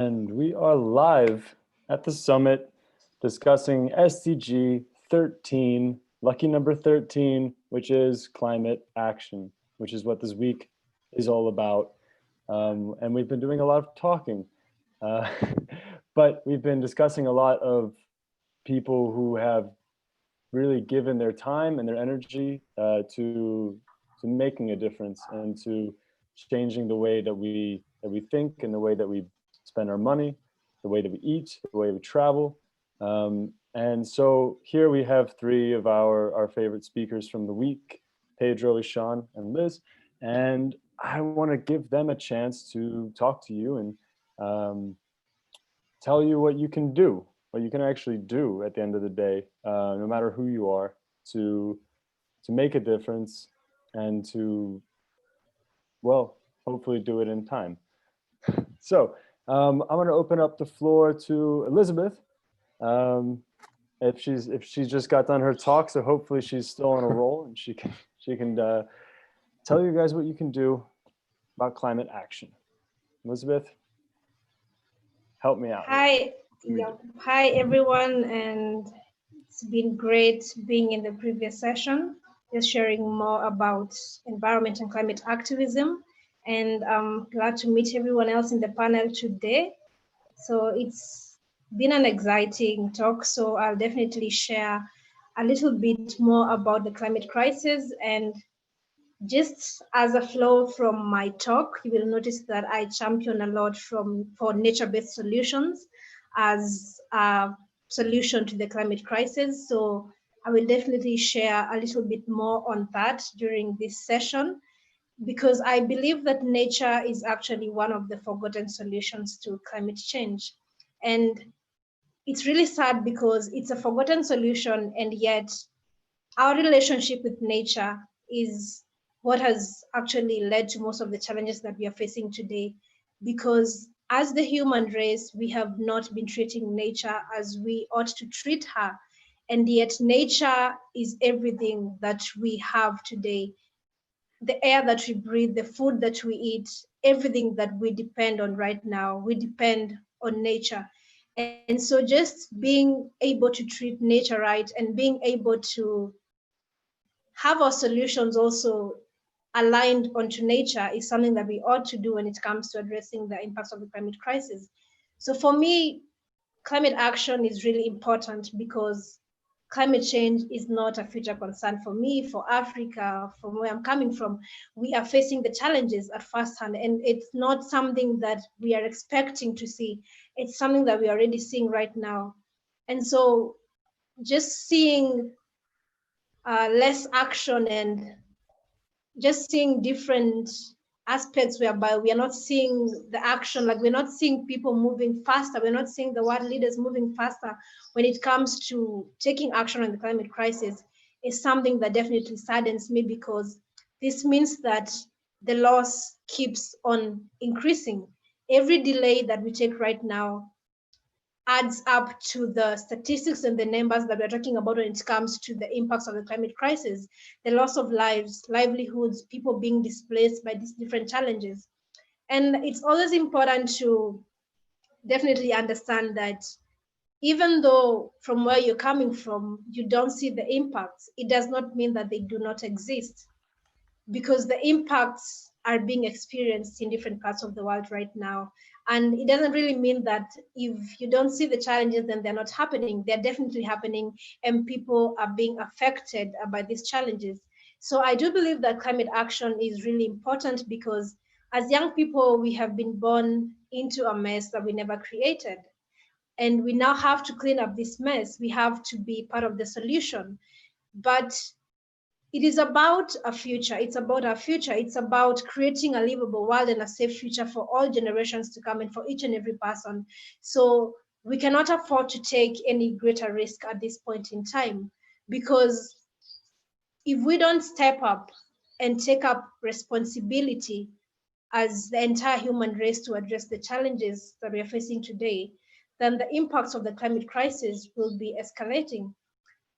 And we are live at the summit discussing SDG 13, lucky number 13, which is climate action, which is what this week is all about. And we've been doing a lot of talking, but we've been discussing a lot of people who have really given their time and their energy to making a difference and to changing the way that we think and the way that we spend our money, the way that we eat, the way we travel. And so here we have three of our favorite speakers from the week, Pedro, Ishan, and Liz. And I want to give them a chance to talk to you and tell you what you can do, what you can actually do at the end of the day, no matter who you are, to make a difference and to, well, hopefully do it in time. So I'm going to open up the floor to Elizabeth. If she just got done her talk, so hopefully she's still on a roll and she can tell you guys what you can do about climate action. Elizabeth, help me out. Hi, hi everyone, and it's been great being in the previous session, just sharing more about environment and climate activism. And I'm glad to meet everyone else in the panel today. So it's been an exciting talk, so I'll definitely share a little bit more about the climate crisis. And just as a flow from my talk, you will notice that I champion a lot for nature-based solutions as a solution to the climate crisis. So I will definitely share a little bit more on that during this session, because I believe that nature is actually one of the forgotten solutions to climate change. And it's really sad because it's a forgotten solution, and yet our relationship with nature is what has actually led to most of the challenges that we are facing today. Because as the human race, we have not been treating nature as we ought to treat her. And yet nature is everything that we have today. The air that we breathe, the food that we eat, everything that we depend on right now, we depend on nature. And so just being able to treat nature right and being able to have our solutions also aligned onto nature is something that we ought to do when it comes to addressing the impacts of the climate crisis. So for me, climate action is really important because climate change is not a future concern for me, for Africa, from where I'm coming from. We are facing the challenges at first hand, and it's not something that we are expecting to see. It's something that we are already seeing right now. And so just seeing less action and just seeing different aspects whereby we are not seeing the action, like we're not seeing people moving faster, we're not seeing the world leaders moving faster when it comes to taking action on the climate crisis, is something that definitely saddens me, because this means that the loss keeps on increasing. Every delay that we take right now adds up to the statistics and the numbers that we're talking about when it comes to the impacts of the climate crisis, the loss of lives, livelihoods, people being displaced by these different challenges. And it's always important to definitely understand that even though from where you're coming from, you don't see the impacts, it does not mean that they do not exist, because the impacts are being experienced in different parts of the world right now. And it doesn't really mean that if you don't see the challenges, then they're not happening. They're definitely happening, and people are being affected by these challenges. So I do believe that climate action is really important, because as young people, we have been born into a mess that we never created. And we now have to clean up this mess. We have to be part of the solution. But it is about a future. It's about our future. It's about creating a livable world and a safe future for all generations to come and for each and every person. So we cannot afford to take any greater risk at this point in time, because if we don't step up and take up responsibility as the entire human race to address the challenges that we are facing today, then the impacts of the climate crisis will be escalating.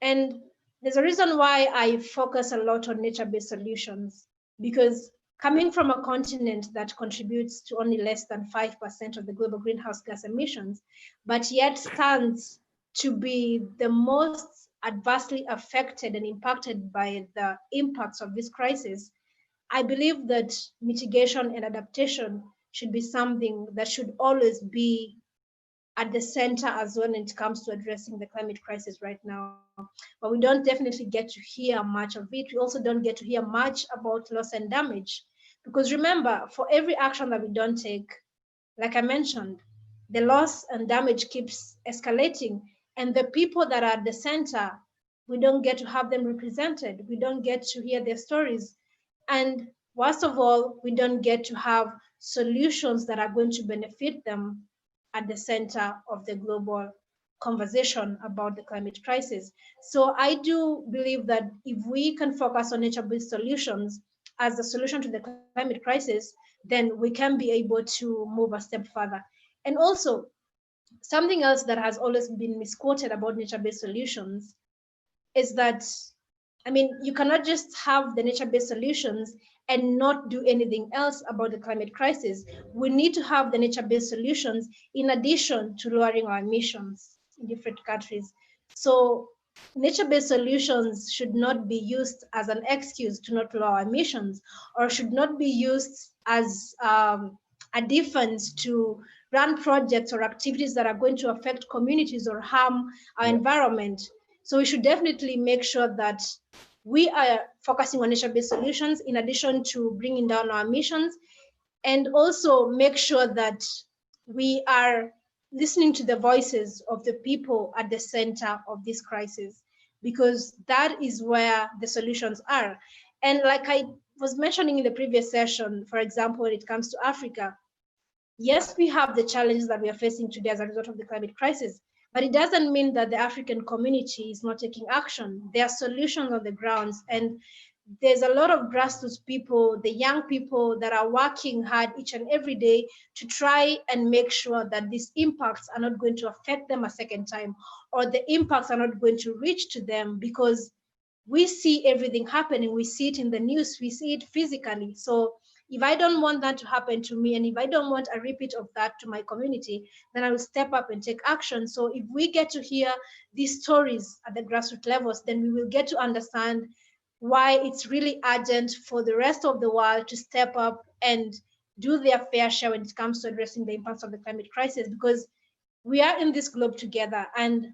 And there's a reason why I focus a lot on nature-based solutions, because coming from a continent that contributes to only less than 5% of the global greenhouse gas emissions, but yet stands to be the most adversely affected and impacted by the impacts of this crisis, I believe that mitigation and adaptation should be something that should always be at the center as when it comes to addressing the climate crisis right now. But we don't definitely get to hear much of it. We also don't get to hear much about loss and damage. Because remember, for every action that we don't take, like I mentioned, the loss and damage keeps escalating. And the people that are at the center, we don't get to have them represented. We don't get to hear their stories. And worst of all, we don't get to have solutions that are going to benefit them at the center of the global conversation about the climate crisis. So I do believe that if we can focus on nature-based solutions as the solution to the climate crisis, then we can be able to move a step further. And also, something else that has always been misquoted about nature-based solutions is that, I mean, you cannot just have the nature-based solutions and not do anything else about the climate crisis. We need to have the nature-based solutions in addition to lowering our emissions in different countries. So nature-based solutions should not be used as an excuse to not lower emissions, or should not be used as a defense to run projects or activities that are going to affect communities or harm our environment. So we should definitely make sure that we are focusing on nature-based solutions in addition to bringing down our emissions, and also make sure that we are listening to the voices of the people at the center of this crisis, because that is where the solutions are. And like I was mentioning in the previous session, for example, when it comes to Africa, yes, we have the challenges that we are facing today as a result of the climate crisis, but it doesn't mean that the African community is not taking action. There are solutions on the grounds, and there's a lot of grassroots people, the young people that are working hard each and every day to try and make sure that these impacts are not going to affect them a second time, or the impacts are not going to reach to them, because we see everything happening. We see it in the news, we see it physically. So if I don't want that to happen to me, and if I don't want a repeat of that to my community, then I will step up and take action. So if we get to hear these stories at the grassroots levels, then we will get to understand why it's really urgent for the rest of the world to step up and do their fair share when it comes to addressing the impacts of the climate crisis, because we are in this globe together, and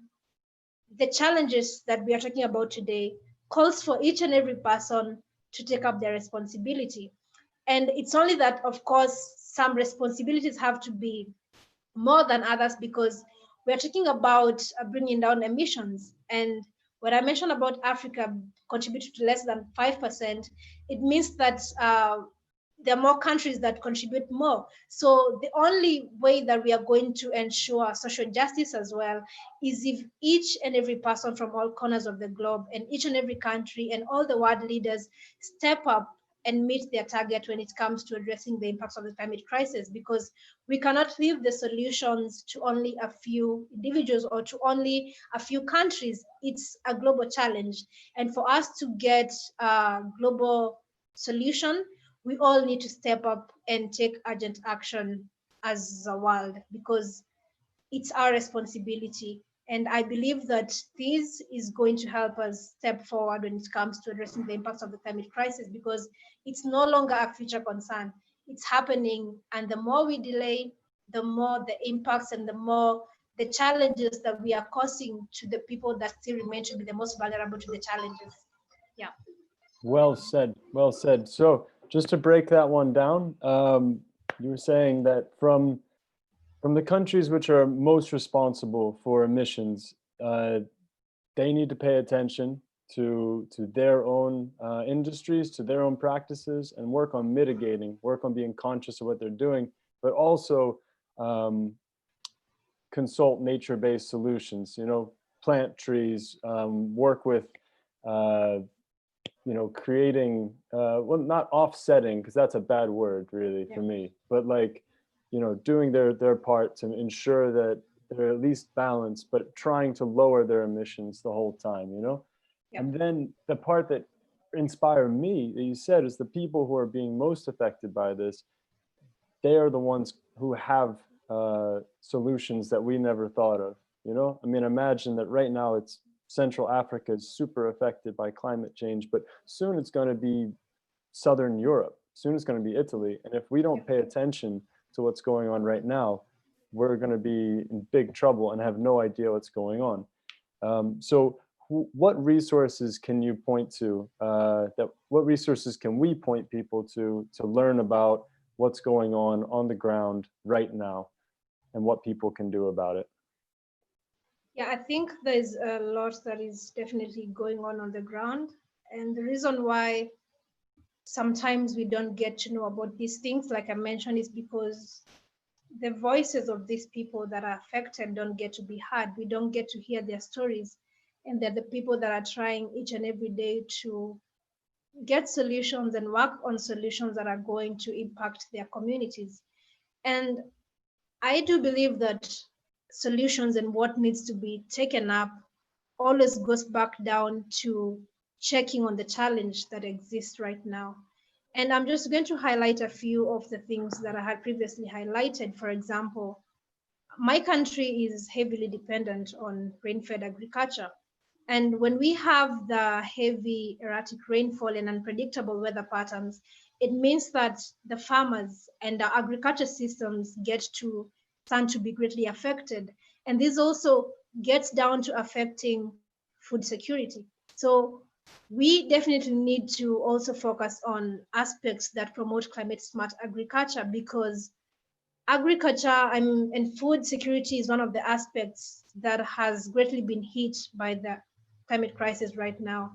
the challenges that we are talking about today calls for each and every person to take up their responsibility. And it's only that, of course, some responsibilities have to be more than others, because we're talking about bringing down emissions. And when I mentioned about Africa contributing to less than 5%, it means that there are more countries that contribute more. So the only way that we are going to ensure social justice as well is if each and every person from all corners of the globe, and each and every country, and all the world leaders step up and meet their target when it comes to addressing the impacts of the climate crisis, because we cannot leave the solutions to only a few individuals or to only a few countries. It's a global challenge. And for us to get a global solution, we all need to step up and take urgent action as a world, because it's our responsibility. And I believe that this is going to help us step forward when it comes to addressing the impacts of the climate crisis, because it's no longer a future concern. It's happening. And the more we delay, the more the impacts and the more the challenges that we are causing to the people that still remain to be the most vulnerable to the challenges. Yeah. Well said. Well said. So just to break that one down, you were saying that from the countries which are most responsible for emissions, they need to pay attention to their own industries, to their own practices, and work on mitigating, work on being conscious of what they're doing, but also consult nature-based solutions, you know, plant trees, work with, you know, creating, well, not offsetting, because that's a bad word really for me, but like, you know, doing their part to ensure that they're at least balanced, but trying to lower their emissions the whole time, you know? And then the part that inspire me that you said is the people who are being most affected by this, they are the ones who have solutions that we never thought of. You know, I mean, imagine that right now it's Central Africa is super affected by climate change, but soon it's going to be Southern Europe. Soon it's going to be Italy. And if we don't pay attention to what's going on right now, we're going to be in big trouble and have no idea what's going on. So what resources can you point to, what resources can we point people to learn about what's going on the ground right now and what people can do about it? Yeah, I think there's a lot that is definitely going on the ground. And the reason why sometimes we don't get to know about these things, like I mentioned, is because the voices of these people that are affected don't get to be heard. We don't get to hear their stories. And they're the people that are trying each and every day to get solutions and work on solutions that are going to impact their communities. And I do believe that solutions and what needs to be taken up always goes back down to checking on the challenge that exists right now. And I'm just going to highlight a few of the things that I had previously highlighted. For example, my country is heavily dependent on rain-fed agriculture. And when we have the heavy erratic rainfall and unpredictable weather patterns, it means that the farmers and the agriculture systems get to stand to be greatly affected. And this also gets down to affecting food security. So we definitely need to also focus on aspects that promote climate smart agriculture, because agriculture and food security is one of the aspects that has greatly been hit by the climate crisis right now.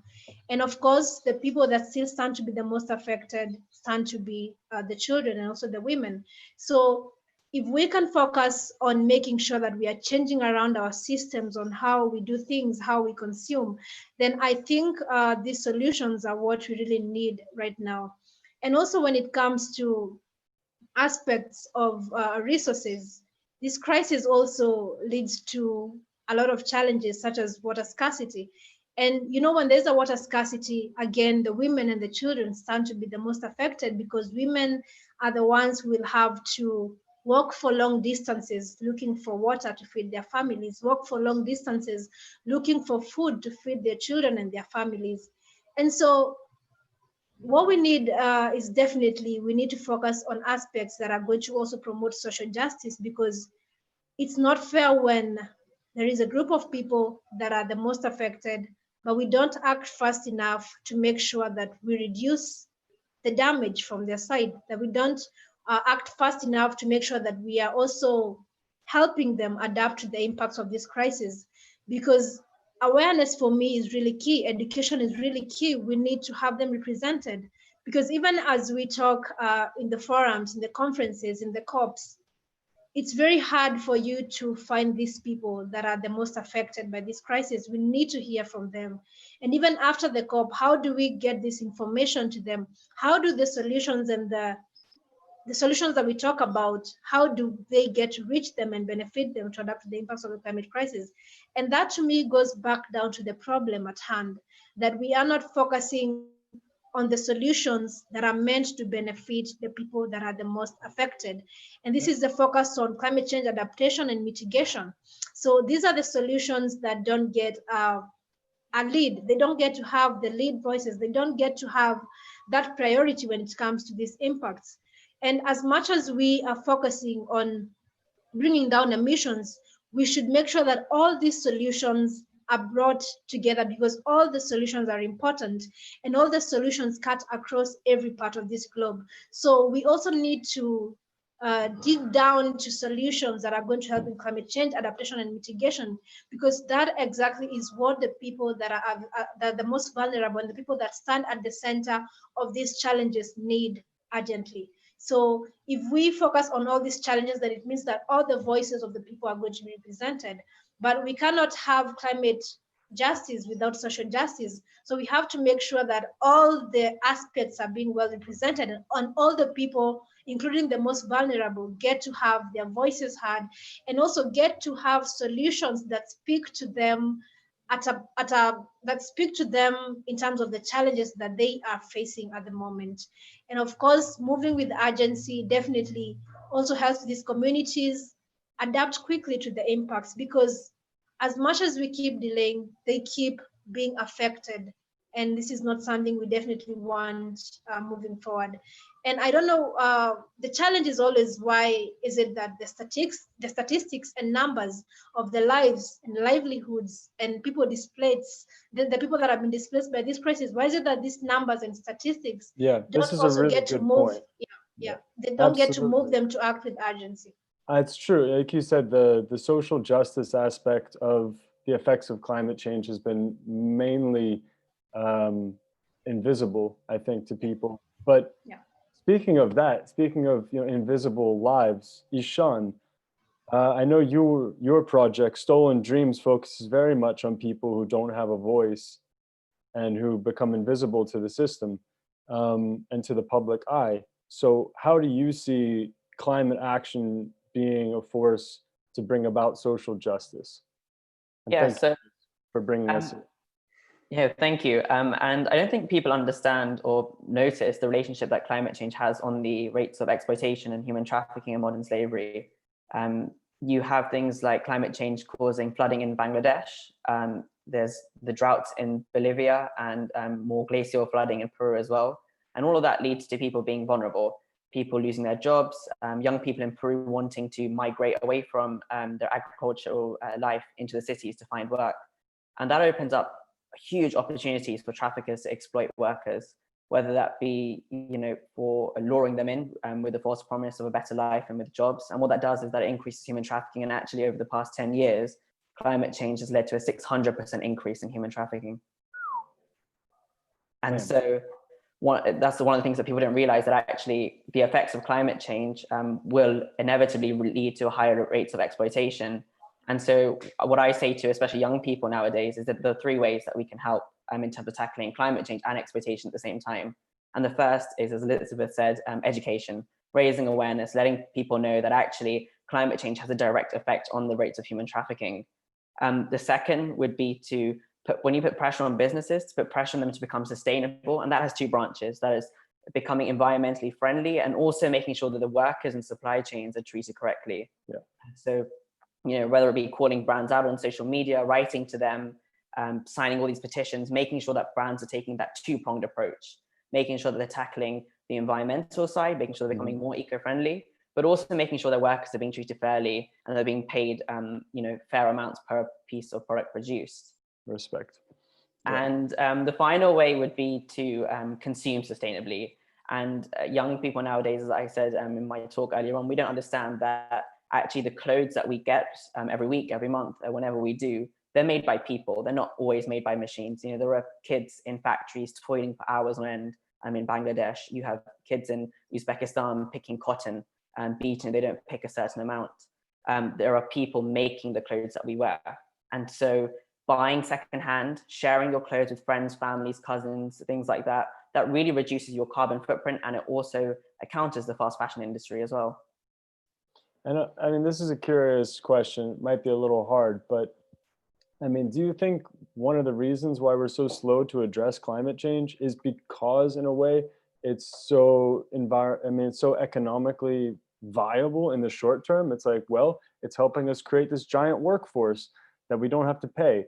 And of course, the people that still stand to be the most affected stand to be the children and also the women. So if we can focus on making sure that we are changing around our systems on how we do things, how we consume, then I think these solutions are what we really need right now. And also when it comes to aspects of resources, this crisis also leads to a lot of challenges such as water scarcity. And you know, when there's a water scarcity, again, the women and the children stand to be the most affected, because women are the ones who will have to walk for long distances looking for water to feed their families, walk for long distances looking for food to feed their children and their families. And so what we need is definitely we need to focus on aspects that are going to also promote social justice, because it's not fair when there is a group of people that are the most affected, but we don't act fast enough to make sure that we reduce the damage from their side, that we don't act fast enough to make sure that we are also helping them adapt to the impacts of this crisis. Because awareness for me is really key, education is really key. We need to have them represented, because even as we talk in the forums, in the conferences, in the COPs, it's very hard for you to find these people that are the most affected by this crisis. We need to hear from them. And even after the COP, how do we get this information to them? How do the solutions and the solutions that we talk about, how do they get to reach them and benefit them to adapt to the impacts of the climate crisis? And that to me goes back down to the problem at hand, that we are not focusing on the solutions that are meant to benefit the people that are the most affected. And this is the focus on climate change adaptation and mitigation. So these are the solutions that don't get a lead. They don't get to have the lead voices. They don't get to have that priority when it comes to these impacts. And as much as we are focusing on bringing down emissions, we should make sure that all these solutions are brought together, because all the solutions are important and all the solutions cut across every part of this globe. So we also need to dig down to solutions that are going to help in climate change adaptation and mitigation, because that exactly is what the people that are the most vulnerable and the people that stand at the center of these challenges need urgently. So if we focus on all these challenges, then it means that all the voices of the people are going to be represented. But we cannot have climate justice without social justice. So we have to make sure that all the aspects are being well represented, and all the people, including the most vulnerable, get to have their voices heard and also get to have solutions that speak to them that speak to them in terms of the challenges that they are facing at the moment. And of course, moving with urgency definitely also helps these communities adapt quickly to the impacts, because as much as we keep delaying, they keep being affected. And this is not something we definitely want moving forward. And I don't know, the challenge is always, why is it that the statistics and numbers of the lives and livelihoods and people displaced, the people that have been displaced by this crisis, why is it that these numbers and statistics Yeah, this don't is a also really get to good move? point. Yeah, Yeah, they don't get to move absolutely. them to act with urgency. It's true. Like you said, the social justice aspect of the effects of climate change has been mainly um, invisible, I think, to Yeah, people. But yeah. speaking of that, speaking of invisible lives, Ishan, I know your project, Stolen Dreams, focuses very much on people who don't have a voice and who become invisible to the system and to the public eye. So, how do you see climate action being a force to bring about social justice? And Yeah, thank you so for bringing us um, here. yeah, thank you. And I don't think people understand or notice the relationship that climate change has on the rates of exploitation and human trafficking and modern slavery. Um, you have things like climate change causing flooding in Bangladesh. There's the droughts in Bolivia and more glacial flooding in Peru as well. And all of that leads to people being vulnerable, people losing their jobs, young people in Peru wanting to migrate away from their agricultural life into the cities to find work. And that opens up huge opportunities for traffickers to exploit workers, whether that be, for luring them in with the false promise of a better life and with jobs. And what that does is that it increases human trafficking. And actually, over the past 10 years, climate change has led to a 600% increase in human trafficking. And Man, so that's one of the things that people don't realize, that actually the effects of climate change will inevitably lead to higher rates of exploitation. And so what I say to especially young people nowadays is that there are three ways that we can help in terms of tackling climate change and exploitation at the same time. And the first is, as Elizabeth said, education, raising awareness, letting people know that actually climate change has a direct effect on the rates of human trafficking. The second would be to when you put pressure on businesses, to put pressure on them to become sustainable. And that has two branches. That is becoming environmentally friendly, and also making sure that the workers and supply chains are treated correctly. yeah. So, whether it be calling brands out on social media, writing to them, signing all these petitions, making sure that brands are taking that two-pronged approach, making sure that they're tackling the environmental side, making sure they're becoming more eco-friendly, but also making sure their workers are being treated fairly and they're being paid, fair amounts per piece of product produced. Respect. Yeah. And the final way would be to consume sustainably. And young people nowadays, as I said in my talk earlier on, we don't understand that actually the clothes that we get every week, every month, whenever we do, they're made by people. They're not always made by machines. There are kids in factories toiling for hours on end. In Bangladesh, you have kids in Uzbekistan picking cotton and beating. They don't pick a certain amount. There are people making the clothes that we wear. And so buying secondhand, sharing your clothes with friends, families, cousins, things like that, that really reduces your carbon footprint, and it also counters the fast fashion industry as well. And I mean, this is a curious question. It might be a little hard, but I mean, do you think one of the reasons why we're so slow to address climate change is because, in a way, it's so it's so economically viable in the short term? It's like, well, it's helping us create this giant workforce that we don't have to pay.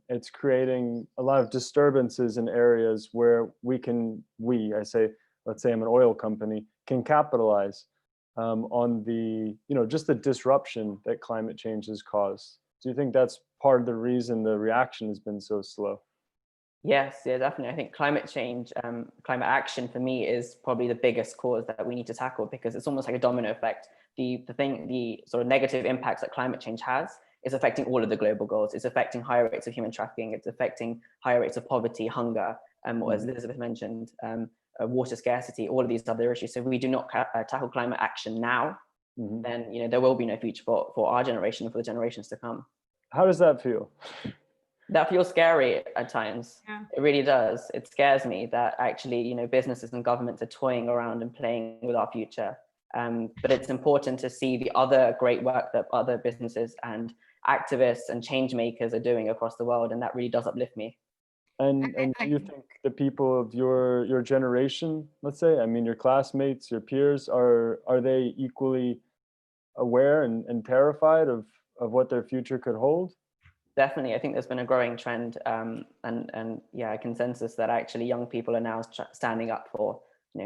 It's creating a lot of disturbances in areas where I say, let's say I'm an oil company, can capitalize on the, just the disruption that climate change has caused. Do you think that's part of the reason the reaction has been so slow? Yes, yeah, definitely. I think climate change, climate action for me is probably the biggest cause that we need to tackle, because it's almost like a domino effect. The sort of negative impacts that climate change has is affecting all of the global goals. It's affecting higher rates of human trafficking. It's affecting higher rates of poverty, hunger, or as Elizabeth mentioned, water scarcity, all of these other issues. So if we do not tackle climate action now, then there will be no future for our generation and for the generations to come. How does that feel? That feels scary at times. Yeah. It really does. It scares me that actually, businesses and governments are toying around and playing with our future. But it's important to see the other great work that other businesses and activists and change makers are doing across the world, and that really does uplift me. And do you think the people of your generation, let's say, I mean, your classmates, your peers, are they equally aware and terrified of what their future could hold? Definitely, I think there's been a growing trend, and yeah, a consensus that actually young people are now standing up for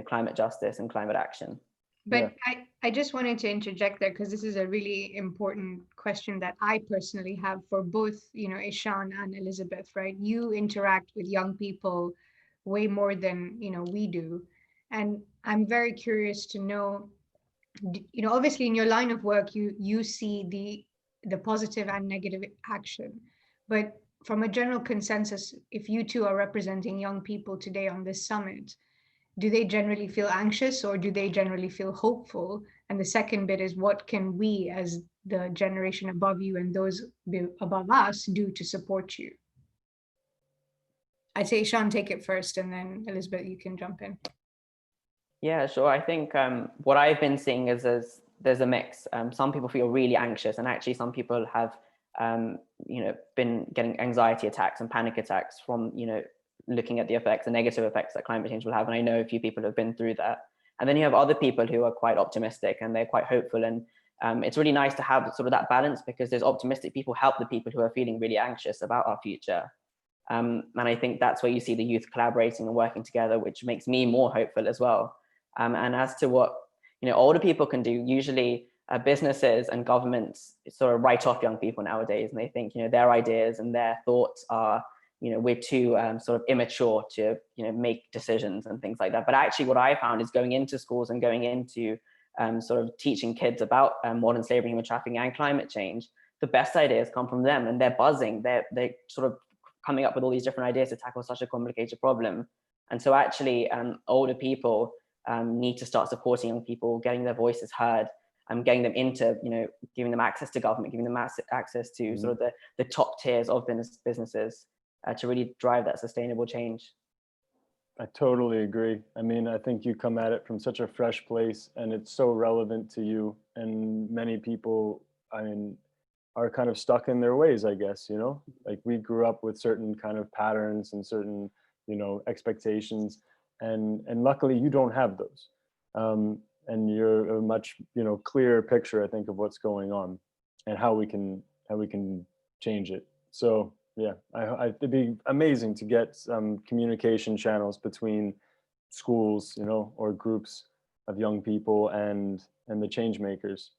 climate justice and climate action. But yeah. I just wanted to interject there because this is a really important question that I personally have for both, Ishan and Elizabeth, right? You interact with young people way more than, we do. And I'm very curious to know, obviously in your line of work, you see the positive and negative action. But from a general consensus, if you two are representing young people today on this summit, do they generally feel anxious or do they generally feel hopeful? And the second bit is, what can we as the generation above you and those above us do to support you? I'd say Sean, take it first, and then Elizabeth, you can jump in. Yeah, sure. I think what I've been seeing is there's a mix. Some people feel really anxious, and actually some people have been getting anxiety attacks and panic attacks from looking at the effects, the negative effects that climate change will have. And I know a few people have been through that. And then you have other people who are quite optimistic and they're quite hopeful. And it's really nice to have sort of that balance, because those optimistic people help the people who are feeling really anxious about our future. And I think that's where you see the youth collaborating and working together, which makes me more hopeful as well. And as to what older people can do, usually businesses and governments sort of write off young people nowadays, and they think their ideas and their thoughts are we're too sort of immature to make decisions and things like that. But actually what I found is going into schools and going into sort of teaching kids about modern slavery, human trafficking and climate change, the best ideas come from them, and they're buzzing. They're sort of coming up with all these different ideas to tackle such a complicated problem. And so actually older people need to start supporting young people, getting their voices heard, getting them into, giving them access to government, giving them access to sort of the top tiers of businesses to really drive that sustainable change. I totally agree. I mean, I think you come at it from such a fresh place, and it's so relevant to you. And many people, I mean, are kind of stuck in their ways, I guess, like we grew up with certain kind of patterns and certain, expectations. And luckily you don't have those. And you're a much, clearer picture, I think, of what's going on and how we can change it. So yeah, it'd be amazing to get some communication channels between schools, or groups of young people and the change makers.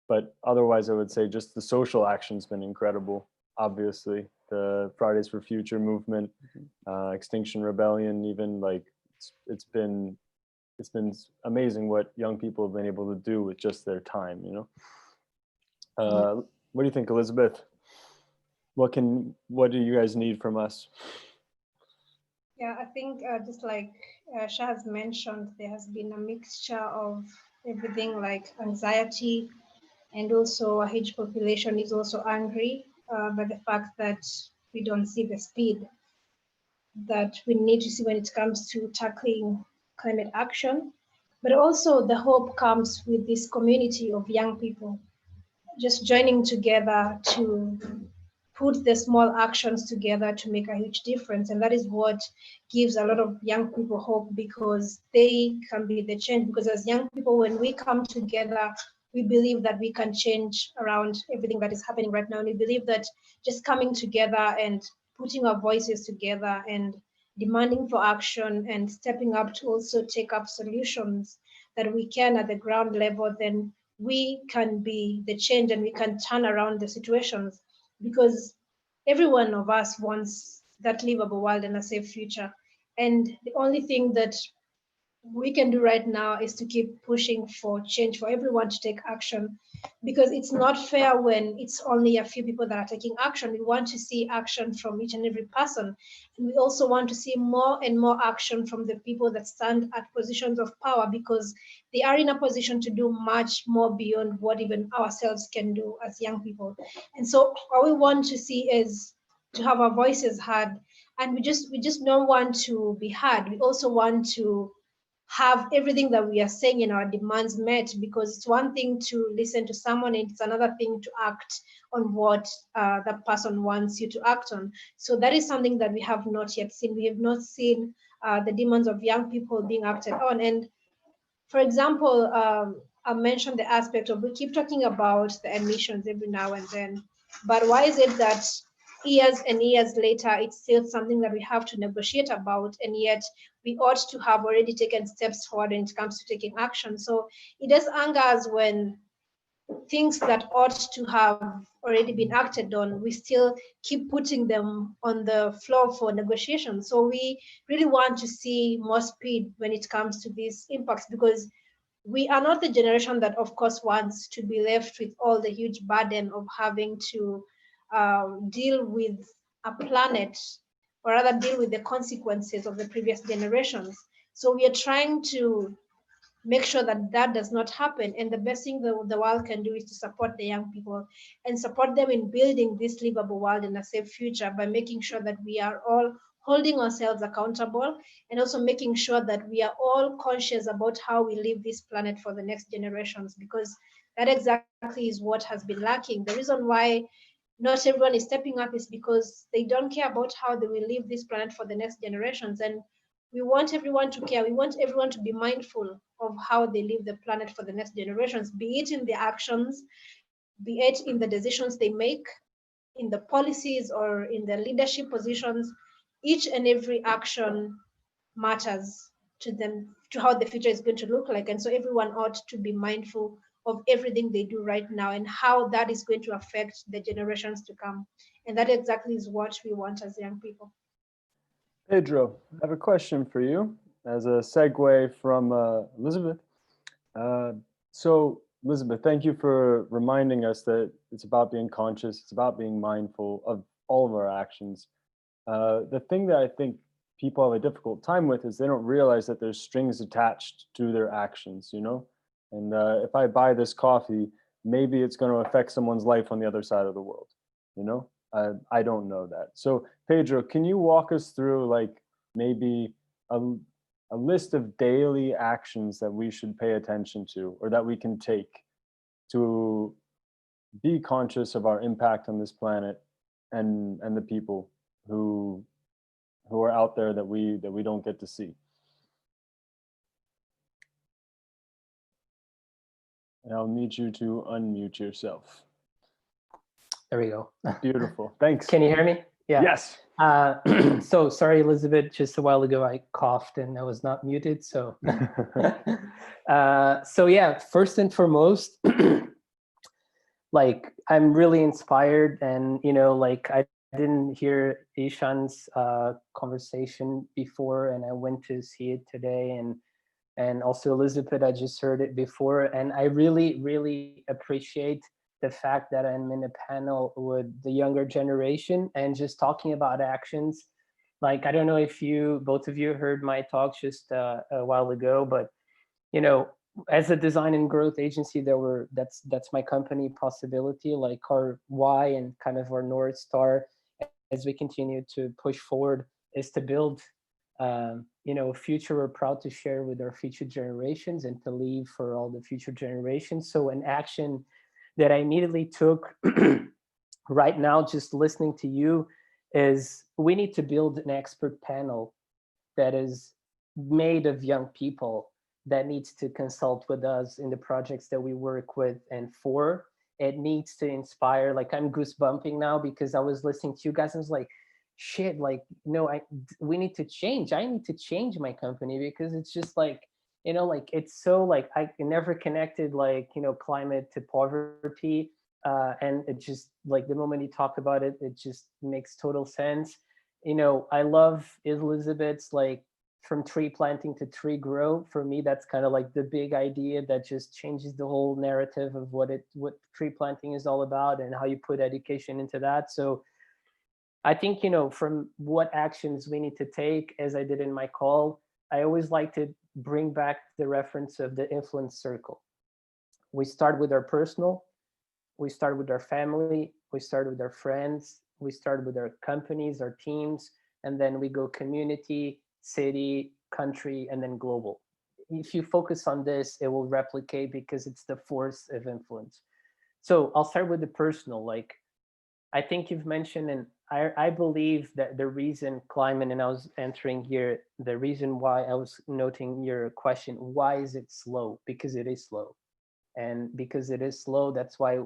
But otherwise, I would say just the social action's been incredible. Obviously, the Fridays for Future movement, Extinction Rebellion, even like it's been amazing what young people have been able to do with just their time. What do you think, Elizabeth? What do you guys need from us? Yeah, I think just like Shah has mentioned, there has been a mixture of everything, like anxiety, and also a huge population is also angry by the fact that we don't see the speed that we need to see when it comes to tackling climate action. But also the hope comes with this community of young people just joining together to put the small actions together to make a huge difference. And that is what gives a lot of young people hope, because they can be the change. Because as young people, when we come together, we believe that we can change around everything that is happening right now. And we believe that just coming together and putting our voices together and demanding for action and stepping up to also take up solutions that we can at the ground level, then we can be the change and we can turn around the situations, because every one of us wants that livable world and a safe future. And the only thing that we can do right now is to keep pushing for change, for everyone to take action, because it's not fair when it's only a few people that are taking action. We want to see action from each and every person. And we also want to see more and more action from the people that stand at positions of power, because they are in a position to do much more beyond what even ourselves can do as young people. And so what we want to see is to have our voices heard. And we just don't want to be heard. We also want to have everything that we are saying in our demands met, because it's one thing to listen to someone and it's another thing to act on what that person wants you to act on. So that is something that we have not yet seen. We have not seen the demands of young people being acted on. And for example, I mentioned the aspect of, we keep talking about the emissions every now and then, but why is it that years and years later, it's still something that we have to negotiate about, and yet we ought to have already taken steps forward when it comes to taking action? So it does anger us when things that ought to have already been acted on, we still keep putting them on the floor for negotiation. So we really want to see more speed when it comes to these impacts, because we are not the generation that, of course, wants to be left with all the huge burden of having to deal with a planet, or rather deal with the consequences of the previous generations. So we are trying to make sure that that does not happen. And the best thing the world can do is to support the young people and support them in building this livable world and a safe future, by making sure that we are all holding ourselves accountable, and also making sure that we are all conscious about how we leave this planet for the next generations, because that exactly is what has been lacking. The reason why not everyone is stepping up is because they don't care about how they will leave this planet for the next generations. And we want everyone to care. We want everyone to be mindful of how they leave the planet for the next generations, be it in their actions, be it in the decisions they make, in the policies, or in the leadership positions. Each and every action matters to them, to how the future is going to look like. And so everyone ought to be mindful of everything they do right now and how that is going to affect the generations to come. And that exactly is what we want as young people. Pedro, I have a question for you as a segue from Elizabeth. Uh, so, Elizabeth, thank you for reminding us that it's about being conscious, it's about being mindful of all of our actions. The thing that I think people have a difficult time with is they don't realize that there's strings attached to their actions, you know? And if I buy this coffee, maybe it's going to affect someone's life on the other side of the world, you know? I don't know that. So Pedro, can you walk us through like maybe a, a list of daily actions that we should pay attention to, or that we can take to be conscious of our impact on this planet and the people who are out there that we don't get to see? And I'll need you to unmute yourself. There we go. Beautiful. Thanks. Can you hear me? Yeah. Yes. So sorry, Elizabeth, just a while ago I coughed and I was not muted. So, so yeah, first and foremost, like I'm really inspired, and like I didn't hear Ishan's conversation before, and I went to see it today, and also Elizabeth, I just heard it before, and I really appreciate the fact that I'm in a panel with the younger generation and just talking about actions. Like, I don't know if both of you heard my talk just a while ago, but as a design and growth agency, that's my company Possibility, like our why and kind of our North Star as we continue to push forward is to build a future we're proud to share with our future generations and to leave for all the future generations. So an action that I immediately took right now, just listening to you, is we need to build an expert panel that is made of young people that needs to consult with us in the projects that we work with and for. It needs to inspire. Like, I'm goosebumping now because I was listening to you guys and I was like, shit, like, we need to change. I need to change my company because it's just like, like it's so like I never connected like, climate to poverty. And it just like the moment you talk about it, it just makes total sense. I love Elizabeth's like from tree planting to tree grow. For me, that's kind of like the big idea that just changes the whole narrative of what tree planting is all about and how you put education into that. So I think, from what actions we need to take, as I did in my call, I always like to bring back the reference of the influence circle. We start with our personal, we start with our family, we start with our friends, we start with our companies, our teams, and then we go community, city, country, and then global. if you focus on this, it will replicate because it's the force of influence. So I'll start with the personal. Like, I think you've mentioned, and I believe that the reason climate, and I was answering here, the reason why I was noting your question, why is it slow? Because it is slow. And because it is slow, that's why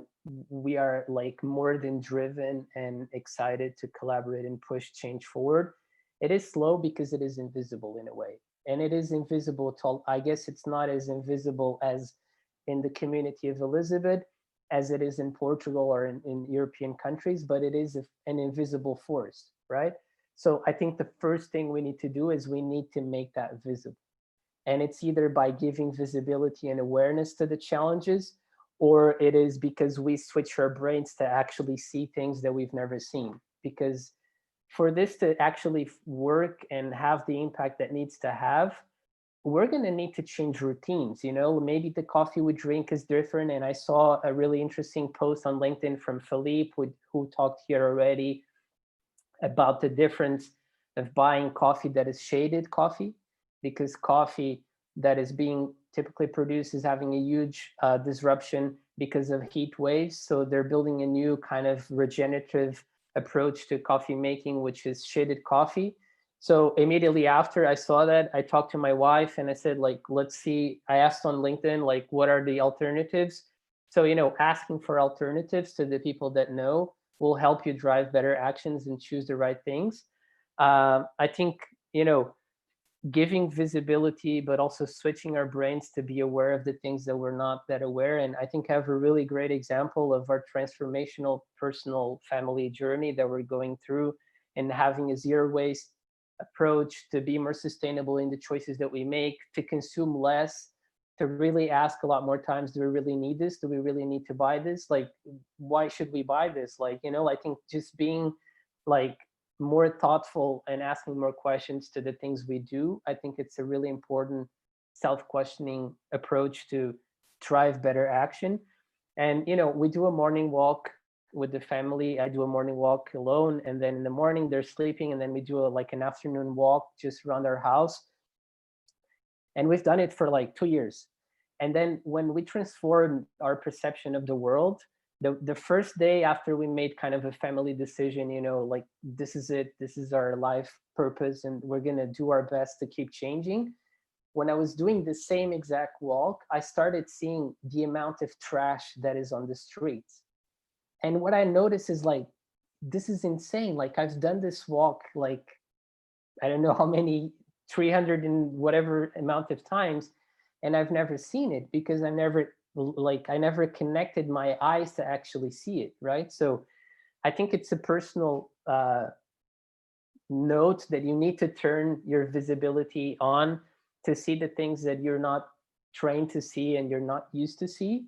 we are like more than driven and excited to collaborate and push change forward. It is slow because it is invisible in a way. And it is invisible to, I guess it's not as invisible as in the community of Elizabeth as it is in Portugal or in European countries, but it is an invisible force, right? So I think the first thing we need to do is we need to make that visible. And it's either by giving visibility and awareness to the challenges, or it is because we switch our brains to actually see things that we've never seen. Because for this to actually work and have the impact that needs to have, we're going to need to change routines. Maybe the coffee we drink is different. And I saw a really interesting post on LinkedIn from Philippe, who talked here already about the difference of buying coffee that is shaded coffee, because coffee that is being typically produced is having a huge disruption because of heat waves. So they're building a new kind of regenerative approach to coffee making, which is shaded coffee. So immediately after I saw that, I talked to my wife and I said, like, let's see, I asked on LinkedIn, like, what are the alternatives? So, asking for alternatives to the people that know will help you drive better actions and choose the right things. I think, giving visibility, but also switching our brains to be aware of the things that we're not that aware. And I think I have a really great example of our transformational personal family journey that we're going through, and having a zero waste approach to be more sustainable in the choices that we make, to consume less, to really ask a lot more times, do we really need this? Do we really need to buy this? Like, why should we buy this? Like, I think just being like more thoughtful and asking more questions to the things we do, I think it's a really important self-questioning approach to drive better action. And, we do a morning walk with the family. I do a morning walk alone, and then in the morning they're sleeping, and then we do like an afternoon walk just around our house. And we've done it for like 2 years. And then when we transform our perception of the world, the first day after we made kind of a family decision, like, this is it, this is our life purpose, and we're going to do our best to keep changing. When I was doing the same exact walk, I started seeing the amount of trash that is on the streets. And what I noticed is, like, this is insane. Like, I've done this walk, like, I don't know how many, 300 and whatever amount of times, and I've never seen it because I never connected my eyes to actually see it, right? So I think it's a personal note that you need to turn your visibility on to see the things that you're not trained to see and you're not used to see.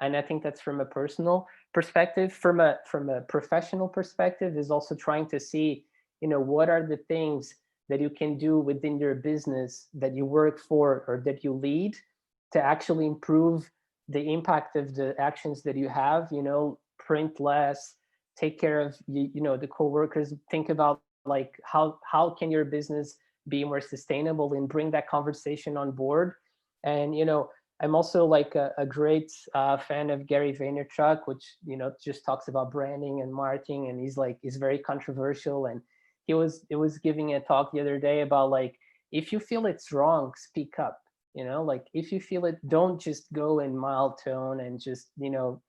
And I think that's from a personal perspective. From a professional perspective, is also trying to see, what are the things that you can do within your business that you work for or that you lead to actually improve the impact of the actions that you have. Print less, take care of the coworkers, think about, like, how can your business be more sustainable, and bring that conversation on board. And I'm also like a great fan of Gary Vaynerchuk, which just talks about branding and marketing, and he's very controversial. And it was giving a talk the other day about, like, if you feel it's wrong, speak up. Like, if you feel it, don't just go in mild tone and just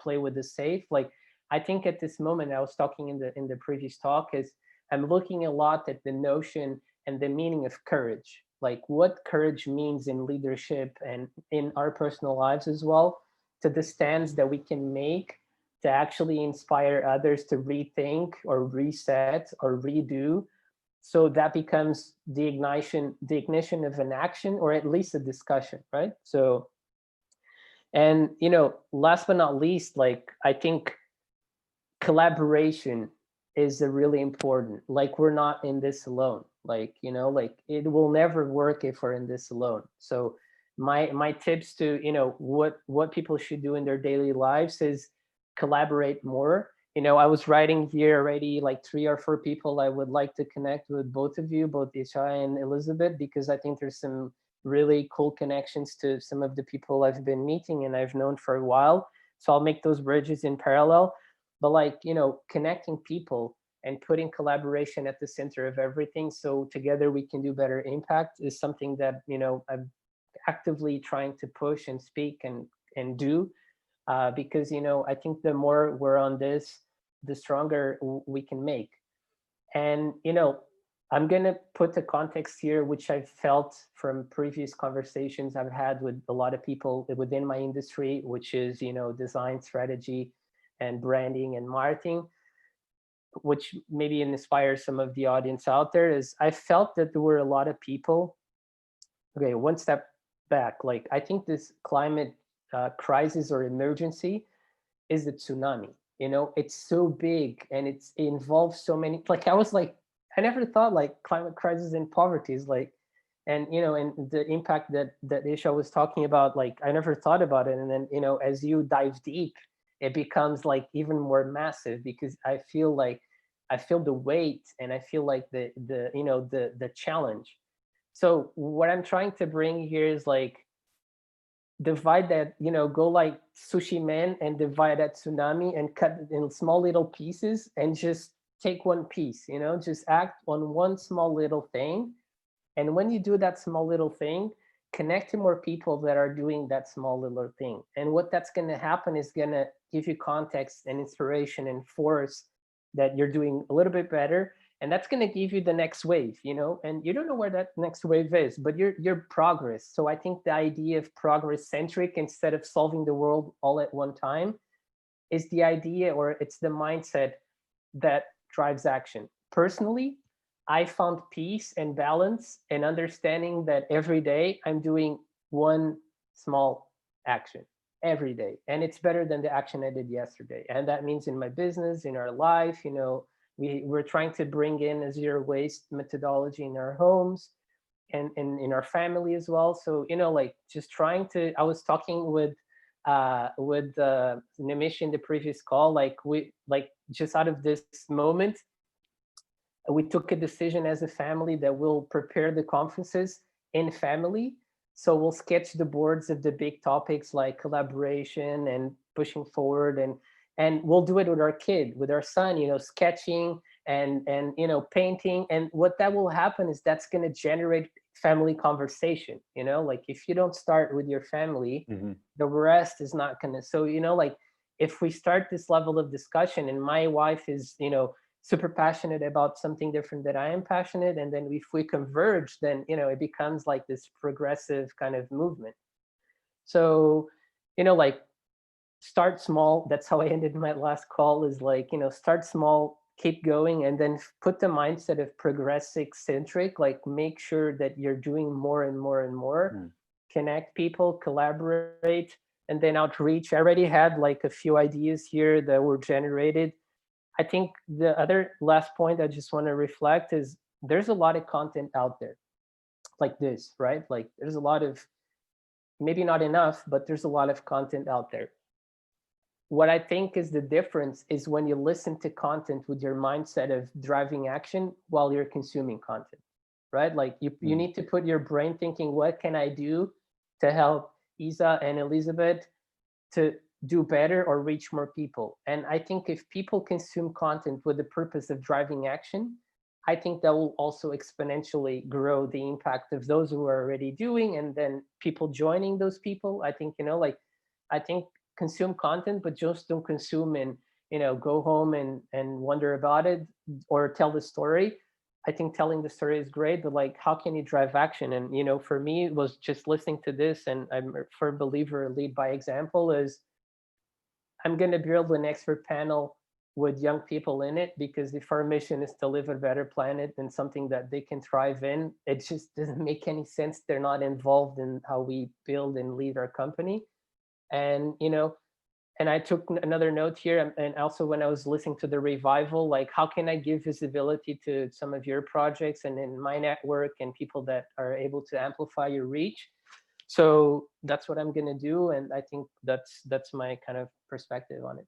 play with the safe. Like, I think at this moment, I was talking in the previous talk, is I'm looking a lot at the notion and the meaning of courage, like what courage means in leadership and in our personal lives as well, to the stands that we can make to actually inspire others to rethink or reset or redo. So that becomes the ignition of an action, or at least a discussion, right? So, and last but not least, like, I think collaboration is a really important. Like, we're not in this alone. Like, like, it will never work if we're in this alone. So my tips to what people should do in their daily lives is collaborate more. I was writing here already like 3 or 4 people I would like to connect with, both of you, both Isha and Elizabeth, because I think there's some really cool connections to some of the people I've been meeting and I've known for a while. So I'll make those bridges in parallel. But like, connecting people and putting collaboration at the center of everything so together we can do better impact is something that, I'm actively trying to push and speak and do. Because, I think the more we're on this, the stronger we can make. And, I'm going to put the context here, which I've felt from previous conversations I've had with a lot of people within my industry, which is, design strategy and branding and marketing, which maybe inspires some of the audience out there. Is I felt that there were a lot of people. Okay, one step back. Like, I think this climate crisis or emergency is the tsunami. It's so big and it involves so many. Like, I was like, I never thought like climate crisis and poverty is like, and and the impact that Isha was talking about. Like, I never thought about it, and then as you dive deep, it becomes like even more massive because I feel the weight and I feel like the challenge. So what I'm trying to bring here is like divide that, go like sushi man and divide that tsunami and cut it in small little pieces and just take one piece, just act on one small little thing. And when you do that small little thing, connect to more people that are doing that small little thing. And what that's going to happen is going to give you context and inspiration and force that you're doing a little bit better. And that's going to give you the next wave, and you don't know where that next wave is, but your progress. So I think the idea of progress centric instead of solving the world all at one time is the idea, or it's the mindset that drives action. Personally, I found peace and balance and understanding that every day I'm doing one small action every day. And it's better than the action I did yesterday. And that means in my business, in our life, we're trying to bring in a zero waste methodology in our homes and in our family as well. So, like just trying to, I was talking with Nimish in the previous call, like just out of this moment, we took a decision as a family that we'll prepare the conferences in family. So we'll sketch the boards of the big topics like collaboration and pushing forward, and we'll do it with our kid, with our son, sketching and painting. And what that will happen is that's going to generate family conversation. Like if you don't start with your family, the rest is not going to. So like if we start this level of discussion, and my wife is super passionate about something different that I am passionate, and then if we converge, then it becomes like this progressive kind of movement. So like start small. That's how I ended my last call, is like start small, keep going, and then put the mindset of progressive centric, like make sure that you're doing more and more and more. Connect people, collaborate, and then outreach. I already had like a few ideas here that were generated. I think the other last point I just want to reflect is there's a lot of content out there like this, right? Like there's a lot of, maybe not enough, but there's a lot of content out there. What I think is the difference is when you listen to content with your mindset of driving action while you're consuming content, right? Like you need to put your brain thinking, what can I do to help Isa and Elizabeth to do better or reach more people? And I think if people consume content with the purpose of driving action, I think that will also exponentially grow the impact of those who are already doing, and then people joining those people. I think, I think consume content, but just don't consume and, go home and wonder about it or tell the story. I think telling the story is great, but like, how can you drive action? And, for me, it was just listening to this, and I'm a firm believer, lead by example. Is I'm going to build an expert panel with young people in it, because if our mission is to live a better planet and something that they can thrive in, it just doesn't make any sense they're not involved in how we build and lead our company. And and I took another note here, and also when I was listening to the revival, like how can I give visibility to some of your projects and in my network and people that are able to amplify your reach? So that's what I'm going to do, and I think that's my kind of perspective on it.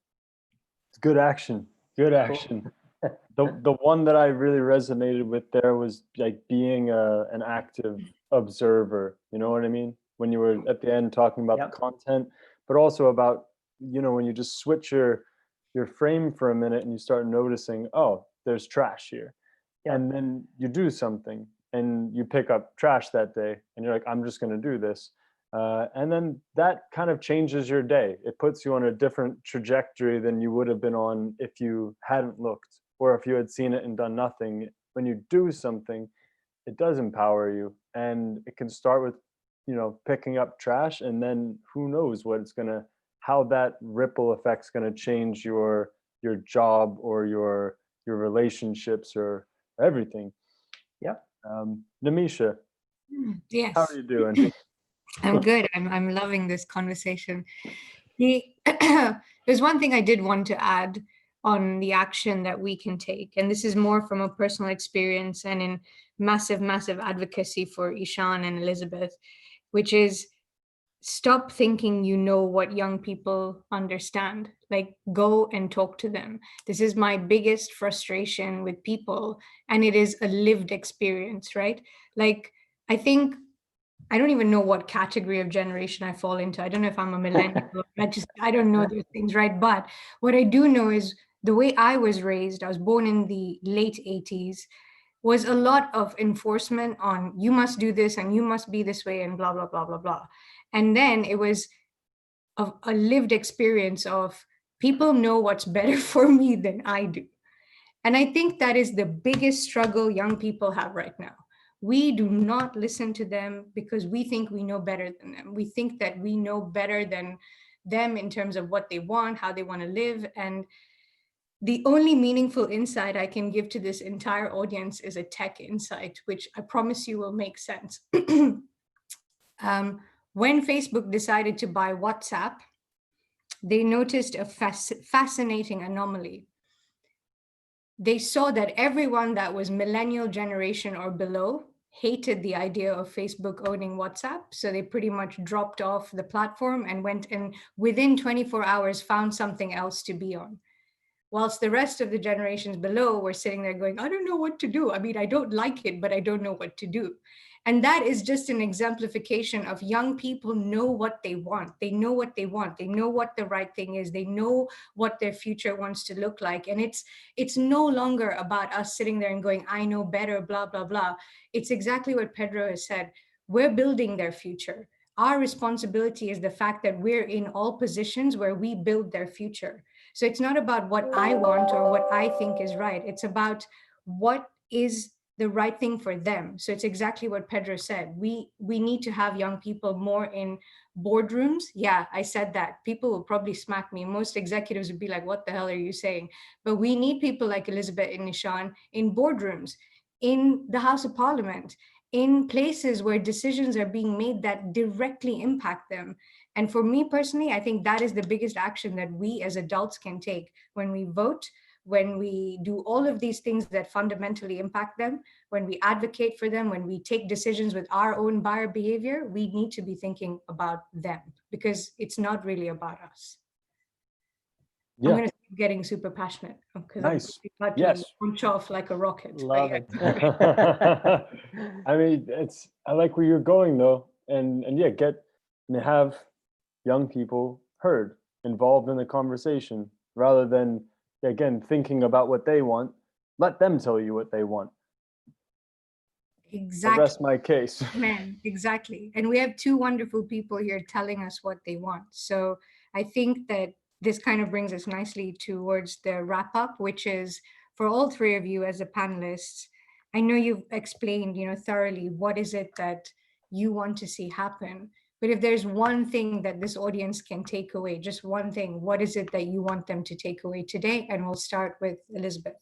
It's good action. Good action. The one that I really resonated with there was like being an active observer. You know what I mean? When you were at the end talking about Yep. the content, but also about, you know, when you just switch your frame for a minute and you start noticing, oh, there's trash here. Yep. And then you do something and you pick up trash that day and you're like, I'm just going to do this. And then that kind of changes your day. It puts you on a different trajectory than you would have been on if you hadn't looked, or if you had seen it and done nothing. When you do something, it does empower you, and it can start with, you know, picking up trash, and then who knows what it's gonna, how that ripple effect's gonna change your job or your relationships or everything. Yep. Namisha, Yes. how are you doing? I'm good. I'm loving this conversation. There's one thing I did want to add on the action that we can take, and this is more from a personal experience and in massive advocacy for Ishan and Elizabeth, which is stop thinking you know what young people understand. Like, go and talk to them. This is my biggest frustration with people, and it is a lived experience, right? Like, I think I don't even know what category of generation I fall into. I don't know if I'm a millennial. I don't know those things, right? But what I do know is the way I was raised, I was born in the late 80s, was a lot of enforcement on you must do this and you must be this way and blah, blah, blah, blah, blah. And then it was a lived experience of people know what's better for me than I do. And I think that is the biggest struggle young people have right now. We do not listen to them because we think we know better than them. We think that we know better than them in terms of what they want, how they want to live. And the only meaningful insight I can give to this entire audience is a tech insight, which I promise you will make sense. When Facebook decided to buy WhatsApp, they noticed a fascinating anomaly. They saw that everyone that was millennial generation or below hated the idea of Facebook owning WhatsApp. So they pretty much dropped off the platform and went and within 24 hours found something else to be on. Whilst the rest of the generations below were sitting there going, I don't know what to do. I mean, I don't like it, but I don't know what to do. And that is just an exemplification of young people know what they want. They know what they want. They know what the right thing is. They know what their future wants to look like. And it's no longer about us sitting there and going, I know better, blah, blah, blah. It's exactly what Pedro has said. We're building their future. Our responsibility is the fact that we're in all positions where we build their future. So it's not about what I want or what I think is right. It's about what is the right thing for them. So it's exactly what Pedro said. We need to have young people more in boardrooms. Yeah, I said that. People will probably smack me. Most executives would be like, what the hell are you saying? But we need people like Elizabeth and Nishan in boardrooms, in the House of Parliament, in places where decisions are being made that directly impact them. And for me personally, I think that is the biggest action that we as adults can take when we vote, when we do all of these things that fundamentally impact them, when we advocate for them, when we take decisions with our own buyer behavior, we need to be thinking about them because it's not really about us. Yeah. I'm going to keep getting super passionate because Nice. I'm about to Yes. launch off like a rocket. Love But it. I mean, I like where you're going though, and yeah, have young people heard, involved in the conversation, rather than, again, thinking about what they want. Let them tell you what they want. Exactly. I rest my case. Man, exactly. And we have two wonderful people here telling us what they want. So I think that this kind of brings us nicely towards the wrap up, which is for all three of you as the panelists. I know you've explained, thoroughly what is it that you want to see happen. But if there's one thing that this audience can take away, just one thing, what is it that you want them to take away today? And we'll start with Elizabeth.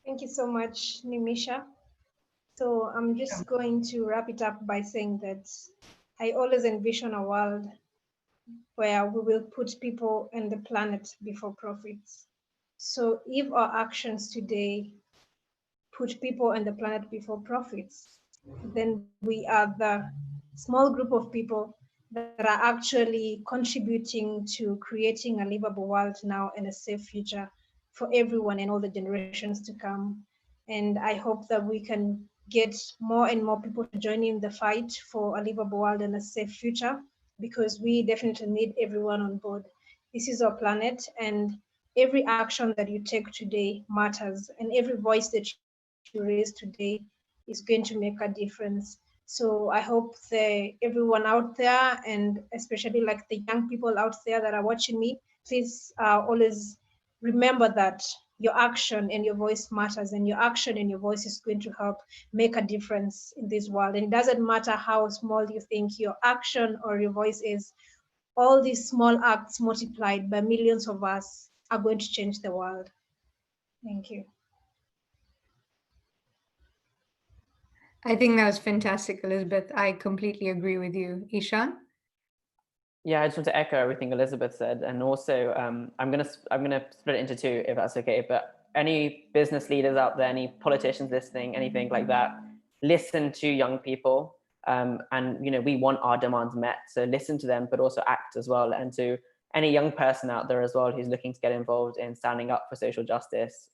Thank you so much, Nimisha. So I'm just going to wrap it up by saying that I always envision a world where we will put people and the planet before profits. So if our actions today put people and the planet before profits, then we are the small group of people that are actually contributing to creating a livable world now and a safe future for everyone and all the generations to come. And I hope that we can get more and more people to join in the fight for a livable world and a safe future, because we definitely need everyone on board. This is our planet, and every action that you take today matters, and every voice that you raise today is going to make a difference. So I hope everyone out there, and especially like the young people out there that are watching me, please always remember that your action and your voice matters, and your action and your voice is going to help make a difference in this world. And it doesn't matter how small you think your action or your voice is, all these small acts multiplied by millions of us are going to change the world. Thank you. I think that was fantastic, Elizabeth. I completely agree with you. Ishan? Yeah, I just want to echo everything Elizabeth said, and also I'm gonna split it into two, if that's okay. But any business leaders out there, any politicians listening, anything like that, listen to young people, and we want our demands met. So listen to them, but also act as well. And to any young person out there as well who's looking to get involved in standing up for social justice,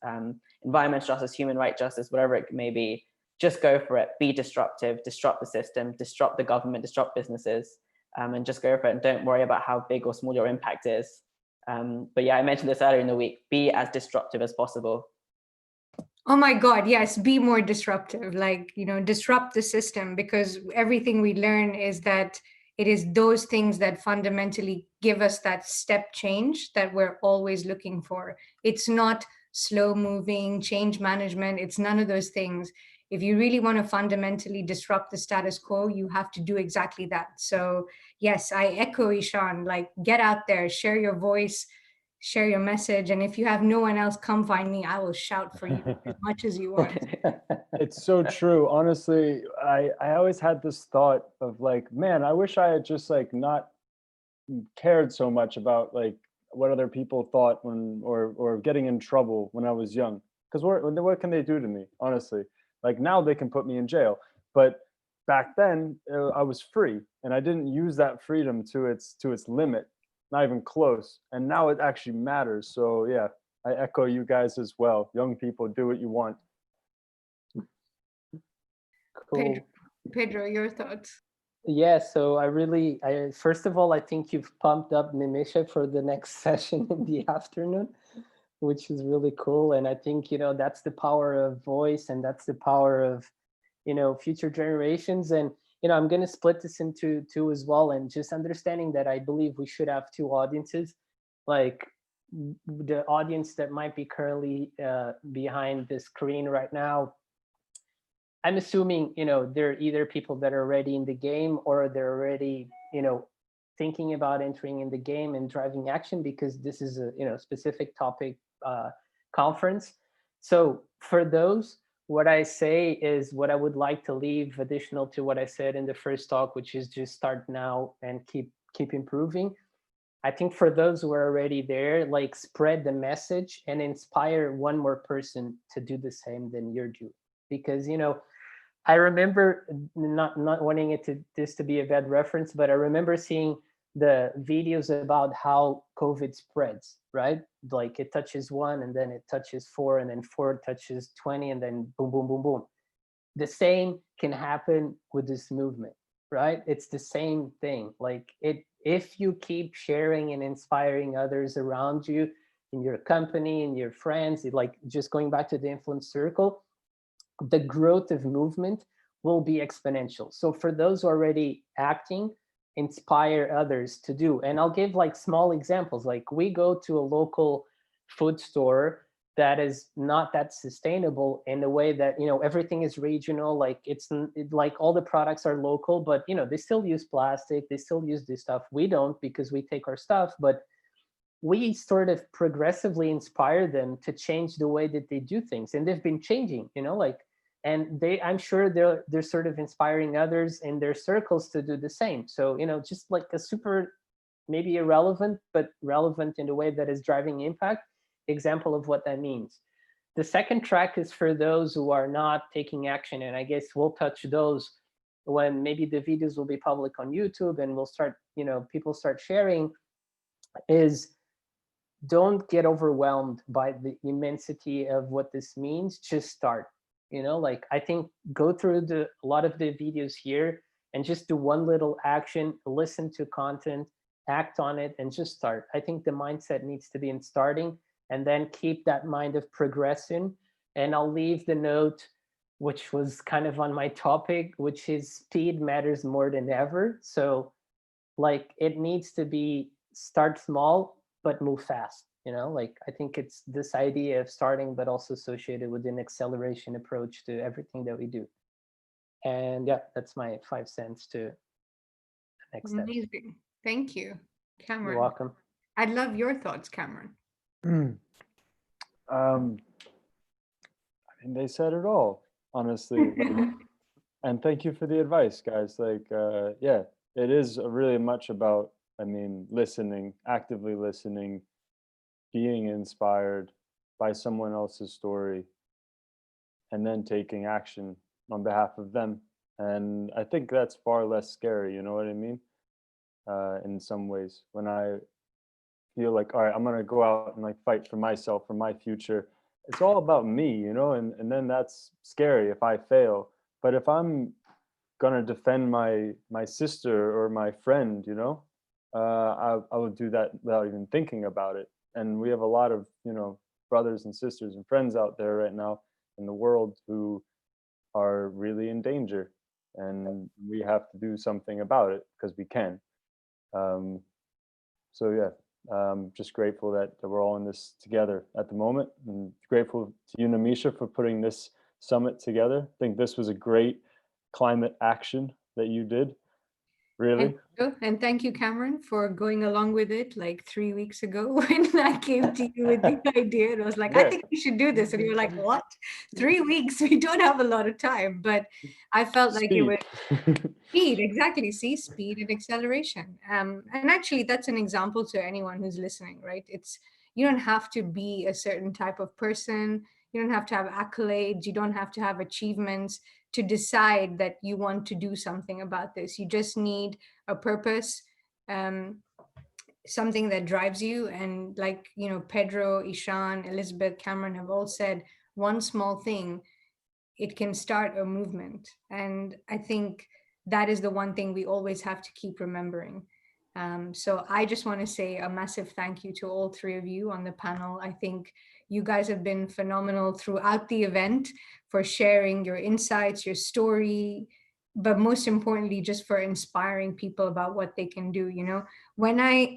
environmental justice, human rights justice, whatever it may be, just go for it. Be disruptive, disrupt the system, disrupt the government, disrupt businesses. And just go for it, and don't worry about how big or small your impact is. But yeah, I mentioned this earlier in the week, be as disruptive as possible. Oh my God, yes, be more disruptive, like, disrupt the system, because everything we learn is that it is those things that fundamentally give us that step change that we're always looking for. It's not slow moving change management, it's none of those things. If you really want to fundamentally disrupt the status quo, you have to do exactly that. So yes, I echo Ishan, like, get out there, share your voice, share your message. And if you have no one else, come find me. I will shout for you as much as you want. It's so true. Honestly, I always had this thought of like, man, I wish I had just like not cared so much about like what other people thought when or getting in trouble when I was young. Because what can they do to me? Honestly, like now they can put me in jail, but back then I was free, and I didn't use that freedom to its limit, not even close. And now it actually matters. So yeah, I echo you guys as well. Young people, do what you want. Cool. Pedro, your thoughts? Yeah, so I first of all, I think you've pumped up Nimisha for the next session in the afternoon, which is really cool. And I think, that's the power of voice, and that's the power of, future generations. And, I'm going to split this into two as well. And just understanding that I believe we should have two audiences, like the audience that might be currently behind the screen right now. I'm assuming, they're either people that are already in the game, or they're already, thinking about entering in the game and driving action, because this is a, specific topic conference. So for those, what I say is what I would like to leave additional to what I said in the first talk, which is just start now and keep improving. I think for those who are already there, like, spread the message and inspire one more person to do the same than you're doing. Because, I remember not wanting this to be a bad reference, but I remember seeing the videos about how COVID spreads, right? Like it touches one, and then it touches four, and then four touches 20, and then boom, boom, boom, boom. The same can happen with this movement, right? It's the same thing. Like if you keep sharing and inspiring others around you, in your company, in your friends, like just going back to the influence circle, the growth of movement will be exponential. So for those who are already acting, inspire others to do. And I'll give like small examples. Like we go to a local food store that is not that sustainable, in the way that, everything is regional. Like like all the products are local, but they still use plastic, they still use this stuff. We don't, because we take our stuff, but we sort of progressively inspire them to change the way that they do things. And they've been changing, and I'm sure they're sort of inspiring others in their circles to do the same. So, just like a super, maybe irrelevant, but relevant in a way that is driving impact example of what that means. The second track is for those who are not taking action. And I guess we'll touch those when maybe the videos will be public on YouTube and we'll start, people start sharing, is don't get overwhelmed by the immensity of what this means. Just start. Like, I think go through a lot of the videos here and just do one little action, listen to content, act on it, and just start. I think the mindset needs to be in starting, and then keep that mind of progression. And I'll leave the note, which was kind of on my topic, which is speed matters more than ever. So like, it needs to be start small, but move fast. Like, I think it's this idea of starting, but also associated with an acceleration approach to everything that we do. And yeah, that's my 5 cents to the next step. Amazing. Thank you, Cameron. You're welcome. I'd love your thoughts, Cameron. I mean, they said it all, honestly. And thank you for the advice, guys. Like, yeah, it is really much about, I mean, listening, actively listening, being inspired by someone else's story, and then taking action on behalf of them. And I think that's far less scary, you know what I mean? In some ways, when I feel like, all right, I'm gonna go out and like fight for myself, for my future. It's all about me, and then that's scary if I fail. But if I'm gonna defend my sister or my friend, I would do that without even thinking about it. And we have a lot of brothers and sisters and friends out there right now in the world who are really in danger, and we have to do something about it because we can. So yeah, just grateful that we're all in this together at the moment, and grateful to you, Namisha, for putting this summit together. I think this was a great climate action that you did. Really? And thank you, Cameron, for going along with it like 3 weeks ago when I came to you with the idea. And I was like, I think we should do this. And you were like, what? 3 weeks? We don't have a lot of time. But I felt like it was speed, exactly. See, speed and acceleration. And actually, that's an example to anyone who's listening, right? You don't have to be a certain type of person. You don't have to have accolades. You don't have to have achievements to decide that you want to do something about this. You just need a purpose, something that drives you. And like, Pedro, Ishan, Elizabeth, Cameron have all said, one small thing, it can start a movement. And I think that is the one thing we always have to keep remembering. So I just want to say a massive thank you to all 3 of you on the panel. I think you guys have been phenomenal throughout the event for sharing your insights, your story, but most importantly, just for inspiring people about what they can do. When I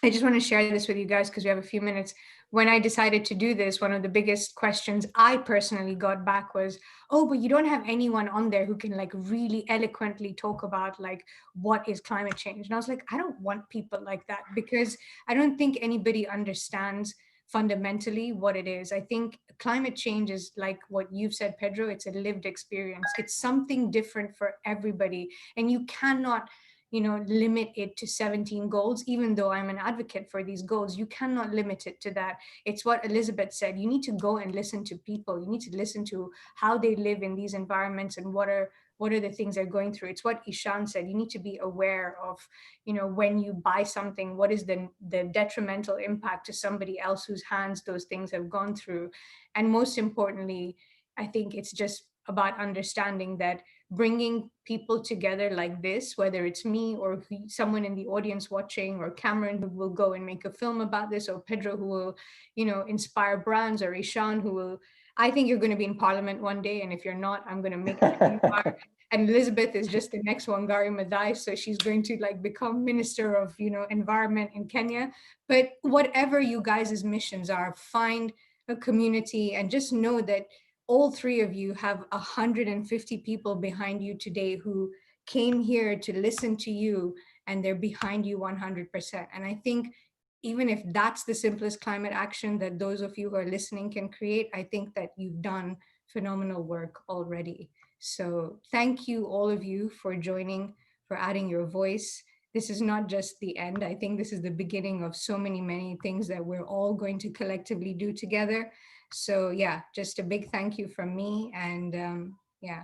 just want to share this with you guys because we have a few minutes. When I decided to do this, one of the biggest questions I personally got back was, oh, but you don't have anyone on there who can like really eloquently talk about like what is climate change. And I was like, I don't want people like that, because I don't think anybody understands fundamentally what it is. I think climate change is like what you've said, Pedro, it's a lived experience. It's something different for everybody. And you cannot limit it to 17 goals. Even though I'm an advocate for these goals, you cannot limit it to that. It's what Elizabeth said. You need to go and listen to people. You need to listen to how they live in these environments and what are the things they're going through. It's what Ishan said. You need to be aware of, when you buy something, what is the detrimental impact to somebody else whose hands those things have gone through. And most importantly, I think it's just about understanding that bringing people together like this, whether it's me or someone in the audience watching, or Cameron who will go and make a film about this, or Pedro who will, inspire brands, or Ishan who will, I think you're going to be in parliament one day. And if you're not, I'm going to make it. And Elizabeth is just the next Wangari Maathai. So she's going to like become Minister of, Environment in Kenya. But whatever you guys' missions are, find a community and just know that all 3 of you have 150 people behind you today who came here to listen to you, and they're behind you 100%. And I think even if that's the simplest climate action that those of you who are listening can create, I think that you've done phenomenal work already. So thank you, all of you, for joining, for adding your voice. This is not just the end. I think this is the beginning of so many things that we're all going to collectively do together. So yeah, just a big thank you from me. And yeah,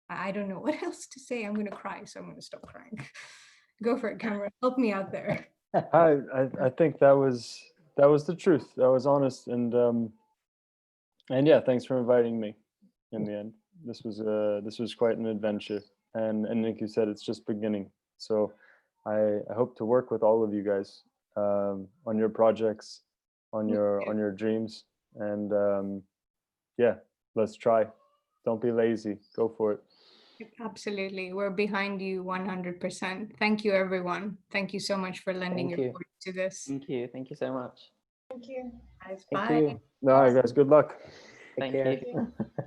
I don't know what else to say. I'm going to cry, so I'm going to stop crying. Go for it, Cameron. Help me out there. I think that was that was the truth. I was honest, and yeah, thanks for inviting me. In the end, this was quite an adventure, and like you said, it's just beginning. So I hope to work with all of you guys on your projects, on your dreams, and yeah, let's try. Don't be lazy. Go for it. Absolutely. We're behind you 100%. Thank you, everyone. Thank you so much for lending Thank your you. voice to this. Thank you. Thank you so much. Thank you. Guys, Thank bye. you. All right, guys. Good luck. Take Thank care. you. Thank you.